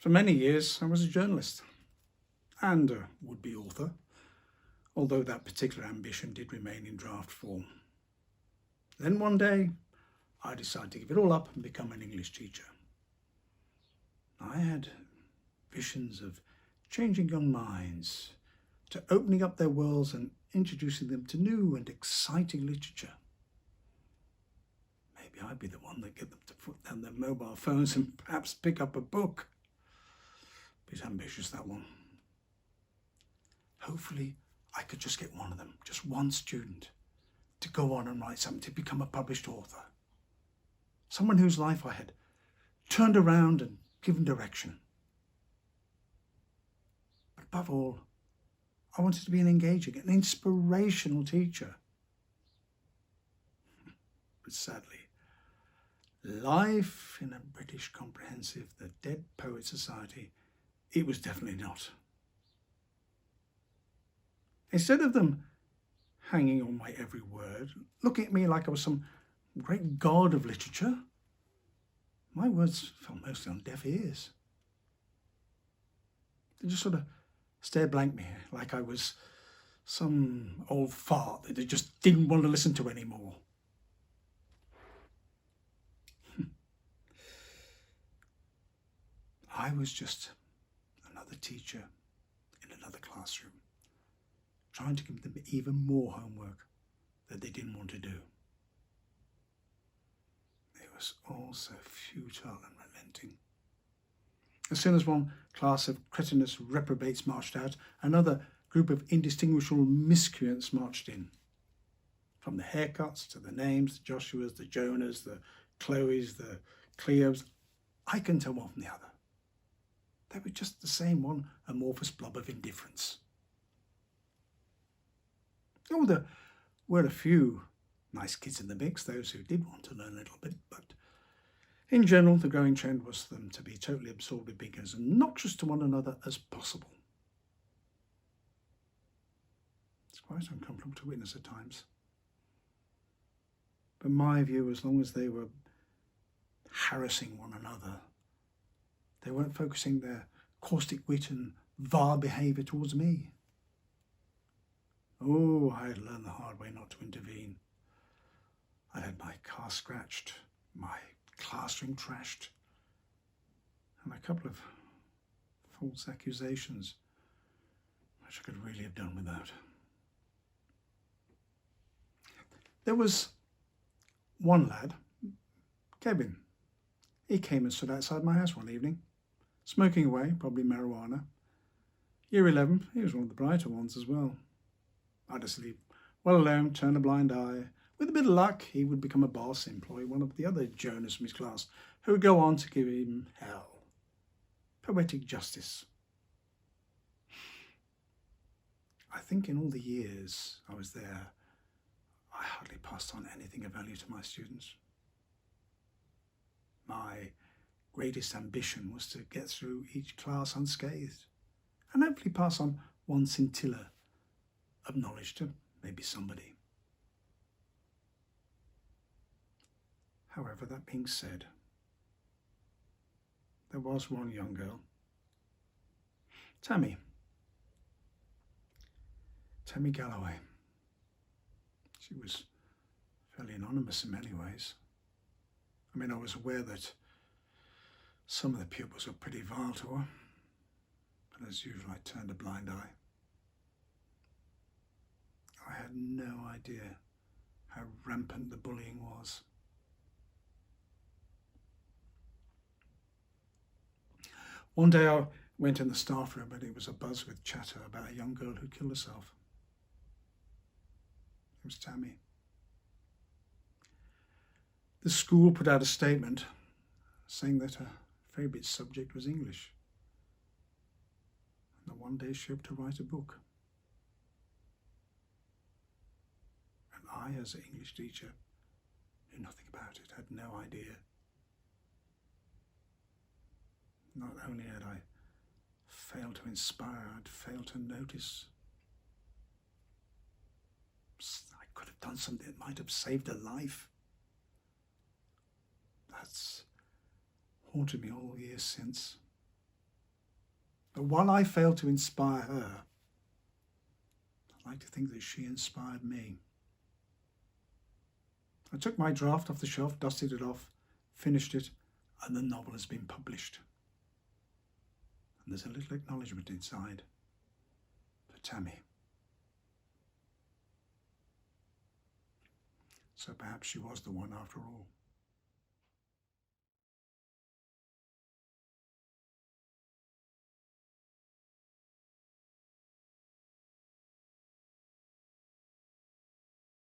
For many years, I was a journalist and a would-be author, although that particular ambition did remain in draft form. Then one day, I decided to give it all up and become an English teacher. I had visions of changing young minds, to opening up their worlds and introducing them to new and exciting literature. Maybe I'd be the one that get them to put down their mobile phones and perhaps pick up a book. Bit ambitious, that one. Hopefully, I could just get one of them, just one student, to go on and write something, to become a published author. Someone whose life I had turned around and given direction. But above all, I wanted to be an engaging, an inspirational teacher. But sadly, life in a British comprehensive, the Dead Poets Society, it was definitely not. Instead of them hanging on my every word, looking at me like I was some great god of literature, my words fell mostly on deaf ears. They just sort of stared blank at me like I was some old fart that they just didn't want to listen to anymore. I was just another teacher in another classroom, trying to give them even more homework that they didn't want to do. It was all so futile and relenting. As soon as one class of cretinous reprobates marched out, another group of indistinguishable miscreants marched in. From the haircuts to the names, the Joshuas, the Jonas, the Chloes, the Cleos, I couldn't tell one from the other. They were just the same one amorphous blob of indifference. Oh, there were a few nice kids in the mix, those who did want to learn a little bit, but in general, the growing trend was for them to be totally absorbed in being as obnoxious to one another as possible. It's quite uncomfortable to witness at times. But my view, as long as they were harassing one another, they weren't focusing their caustic wit and vile behaviour towards me. Oh, I had learned the hard way not to intervene. I had my car scratched, my classroom trashed, and a couple of false accusations, which I could really have done without. There was one lad, Kevin. He came and stood outside my house one evening, smoking away, probably marijuana. Year 11, he was one of the brighter ones as well. I'd asleep, well alone, turn a blind eye. With a bit of luck, he would become a boss, employ one of the other Jonas from his class, who would go on to give him hell. Poetic justice. I think in all the years I was there, I hardly passed on anything of value to my students. My greatest ambition was to get through each class unscathed and hopefully pass on one scintilla of knowledge to maybe somebody. However, that being said, there was one young girl, Tammy Galloway. She was fairly anonymous in many ways. I mean, I was aware that some of the pupils were pretty vile to her, but as usual, I turned a blind eye. I had no idea how rampant the bullying was. One day I went in the staff room and it was abuzz with chatter about a young girl who killed herself. It was Tammy. The school put out a statement saying that her favourite subject was English, and that one day she hoped to write a book. And I, as an English teacher, knew nothing about it, had no idea. Not only had I failed to inspire, I'd failed to notice. I could have done something that might have saved her life. That's haunted me all years since. But while I failed to inspire her, I'd like to think that she inspired me. I took my draft off the shelf, dusted it off, finished it, and the novel has been published. And there's a little acknowledgement inside for Tammy. So perhaps she was the one after all.